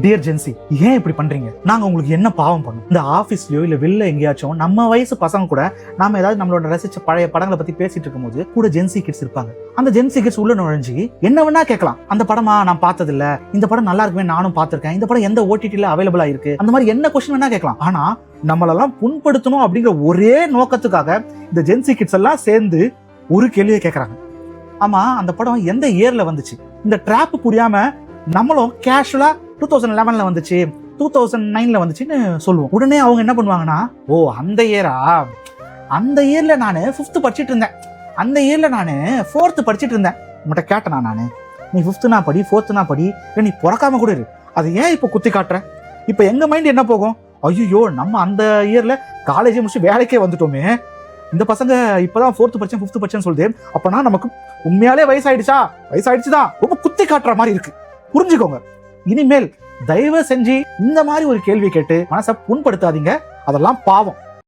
Dear gen Z, ஏன் இப்படி பண்றீங்க? நாங்க உங்களுக்கு என்ன பாவம் பண்ணோம்? இந்த ஆபீஸ்லயோ இல்ல வெளில எங்கேயாச்சும் நம்ம வயசு பசங்க கூட நாம ஏதாவது நம்மளோட ரசிச்ச பழைய படங்களை பத்தி பேசிட்டு இருக்கும்போது கூட ஜென்சி கிட்ஸ் இருப்பாங்க. அந்த ஜென்சி கிட்ஸ் உள்ள நுழைஞ்சு என்ன வேணா கேட்கலாம். அந்த படமா நான் பார்த்தது இல்ல, இந்த படம் நல்லா இருக்குமே நானும் பார்த்திருக்கேன், இந்த படம் எந்த ஓடிடில அவைலபிளா இருக்கு, அந்த மாதிரி என்ன கொஸ்டின் வேணா கேட்கலாம். ஆனா நம்மளெல்லாம் புண்படுத்தணும் அப்படிங்கிற ஒரே நோக்கத்துக்காக இந்த ஜென்சி கிட்ஸ் எல்லாம் சேர்ந்து ஒரு கேள்வியை கேட்கறாங்க. ஆமா, அந்த படம் எந்த இயர்ல வந்துச்சு? இந்த ட்ராப் புரியாம நம்மளும் கேஷுவலா 2011ல வந்துச்சு, 2009ல வந்துச்சுன்னு சொல்லுவோம். உடனே அவங்க என்ன பண்ணுவாங்கன்னா, ஓ அந்த இயரா, அந்த இயர்ல நான் 5th படிச்சுட்டு இருந்தேன், அந்த இயர்ல நான் 4th படிச்சுட்டு இருந்தேன். உங்கள்கிட்ட கேட்டனா நானு, நீ 5th நான் படி 4th நான் படி, நீ பிறக்காம கூட இரு, அது ஏன் இப்போ குத்தி காட்டுற? இப்போ எங்க மைண்ட் என்ன போகும்? ஐயோ நம்ம அந்த இயர்ல காலேஜே முடிச்சு வேலைக்கே வந்துட்டோமே, இந்த பசங்க இப்பதான் 4th படிச்சேன் 5th படிச்சேன்னு சொல்லுது, அப்பனா நமக்கு உண்மையாலே வயசாயிடுச்சுதான் ரொம்ப குத்தி காட்டுற மாதிரி இருக்கு. புரிஞ்சுக்கோங்க, இனிமேல் தயவு செஞ்சு இந்த மாதிரி ஒரு கேள்வி கேட்டு மனசை புண்படுத்தாதீங்க. அதெல்லாம் பாவம்.